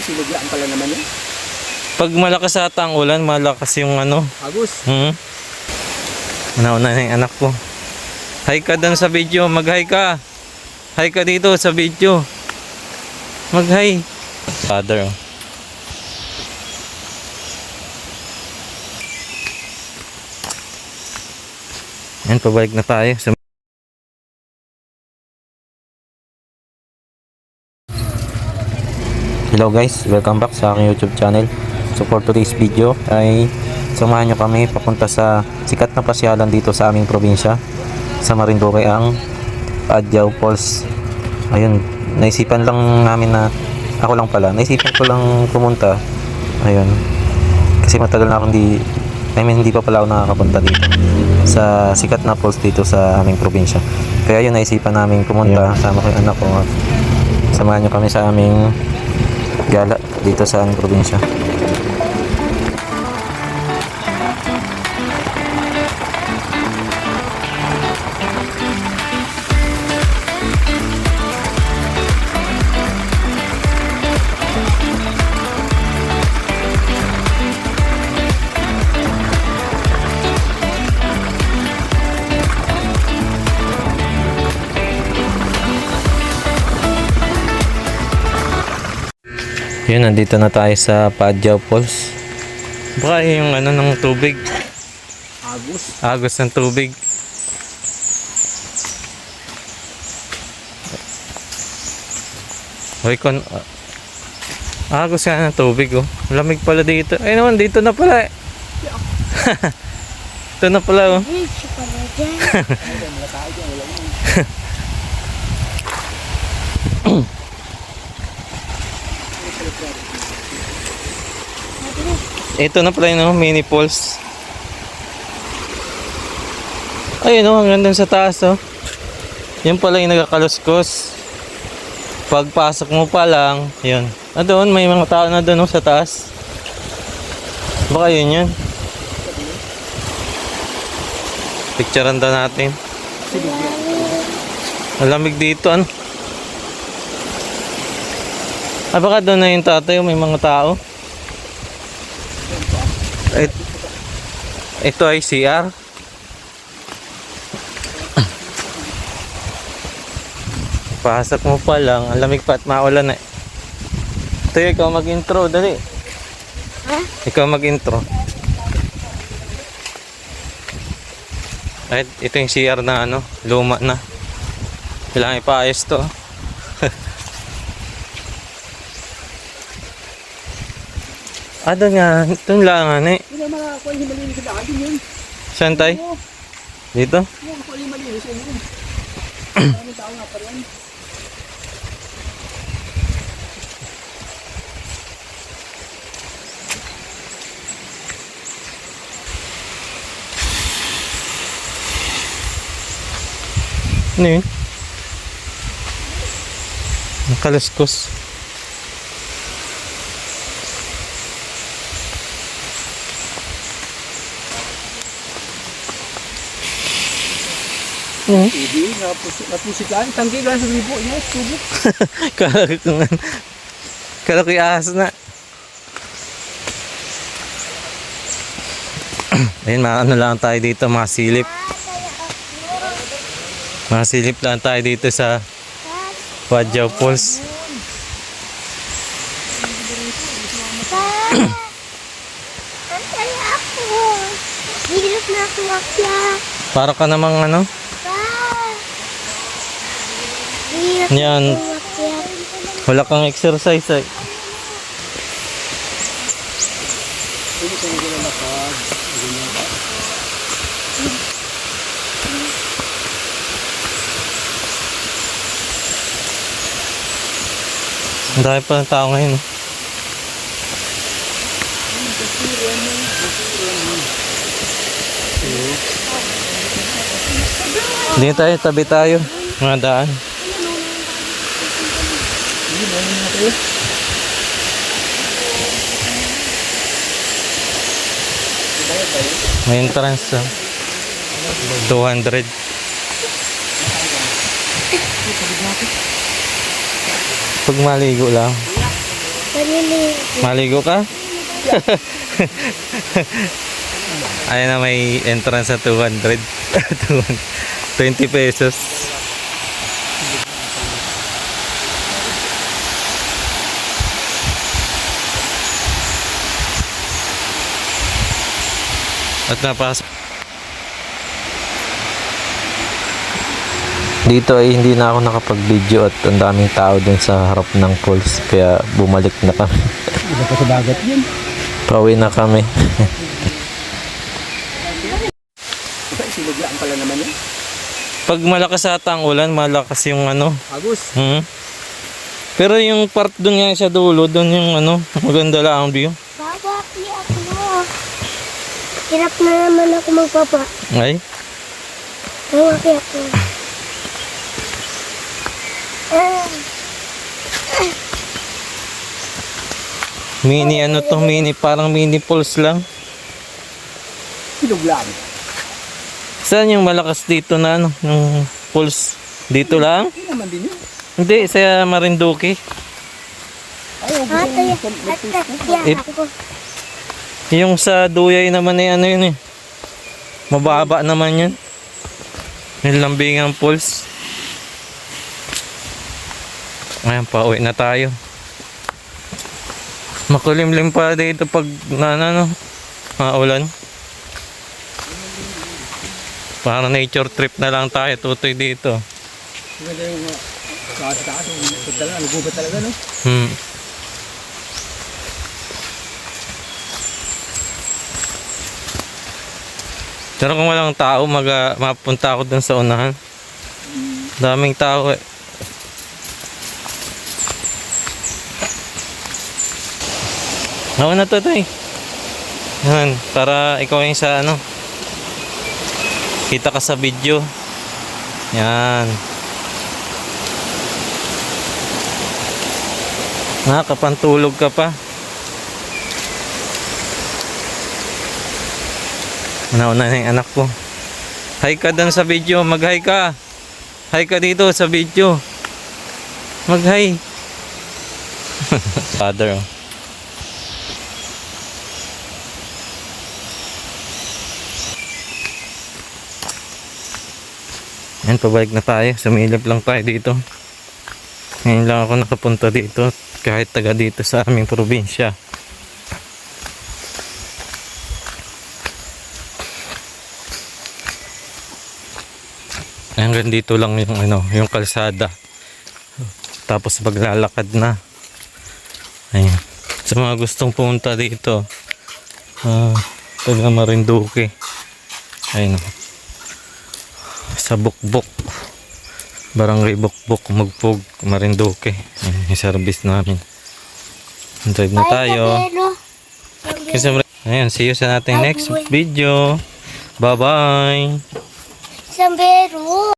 siniglaan pala naman yun. Pag malakas ata ang ulan, malakas yung ano. Agus. Nauna na yung anak ko. Hi ka doon sa video, mag-hi ka. Hi ka dito sa video. Mag-hi. Father. Yan, pabalik na tayo. Hello guys, welcome back sa aking YouTube channel. So for today's video ay samahan nyo kami papunta sa sikat na pasyalan dito sa aming probinsya, sa Marinduque, ang Padjao Falls. Ayun, naisipan lang namin na naisipan ko lang pumunta. Ayun, kasi matagal na akong hindi pa pala ako nakakapunta dito sa sikat na falls dito sa aming probinsya. Kaya yun, naisipan namin pumunta, sama ko yung anak ko. Samahan nyo kami sa aming gala dito sa aming probinsya. Yun, nandito na tayo sa Padjao Falls. Baka yung ano ng tubig. Agos ng tubig. Hoy, agos yan ng tubig, oh. Lamig pala dito. Ay naman, dito na pala eh. Ito na pala, oh. Ito na pala yung mini falls. Ayun, oh, hanggang dun sa taas, oh. Yun pala yung nagkakaluskos. Pagpasok mo pa lang, yun. Doon, may mga tao na doon, oh, sa taas. Baka yun yun. Picturean daw natin. Malamig dito, ano. Baka doon na yung tatay, may mga tao. Ito ay CR. Pasok mo pa lang, ang lamig pa at maulan na. Ito, ikaw mag-intro, dali. Ikaw mag-intro. Ay, ito yung CR na ano, luma na. Kailangan ipaayos to. Doon nga, itong langan eh. Hindi naman ako yung malinis sa daan din yun. Saan tayo? Dito? Oo, ako yung malinis yun. Maraming tao nga pa rin. Ano yun? Nakaluskos. Hindi, napusikan. Tanggi lang sa libo niya, tubo. Kala ko yung ahas na. Ayun, ano lang tayo dito, masilip. Masilip lang tayo dito sa Padjao Falls. Para ka namang ano? Yan. Wala kang exercise eh. Ang dami pa ng tao ngayon. Hindi tayo, tabi tayo. Mga daan. May entrance 200. Pag maligo lang. Maliligo. Maligo ka? Ayan na, may entrance sa 200. 20 pesos. At napasok. Dito ay hindi na ako nakapag-video at ang daming tao dun sa harap ng pools. Kaya bumalik na kami. Iba pa sa dagat yan. Pauwi na kami. Ito, sinuglaan pala naman yan. Pag malakas ata ang ulan, malakas yung ano. Agus. Pero yung part dun nga sa dulo, dun yung ano, maganda lang ang view. Baba, iyak mo. Hirap na naman ako magbaba. Ay, Iyak mo. mini ano to, parang mini pools lang. Sinuglaan. Saan yung malakas dito na ano, yung pools? Dito lang? Hindi naman din yun. Hindi, sa Marinduque. Ayaw, gusto Iyak ako. Yung sa Duyay naman ay ano yun eh. Mababa naman yun. Yung lambingang pools. Ngayon, pauwi na tayo. Makulimlim pa dito pag maulan. Parang nature trip na lang tayo, tutoy dito. Maganda yung taas-taas. Nagubat talaga, no? Pero kung walang tao, mapunta ako dun sa unahan. Daming tao eh. Ako na to, tay. Yan, para ikaw yung sa ano. Kita ka sa video. Yan. Nakakapantulog ka pa. Nauna na yung anak ko. Hi ka dun sa video. Mag-hi ka. Hi ka dito sa video. Mag-hi. Father. Yan, pabalik na tayo. Sumilip lang tayo dito. Ngayon lang ako nakapunta dito. Kahit taga dito sa aming probinsya. Hanggang dito lang yung ano, yung kalsada. Tapos maglalakad na. Ayun. Sa mga gustong pumunta dito, taga Marinduque. Ayun. Sa Bukbok, Barangay Bukbok, Mugpog, Marinduque. Ayun, yung service namin. Drive na tayo. Ayun, see you sa ating next video. Bye bye. Sambero.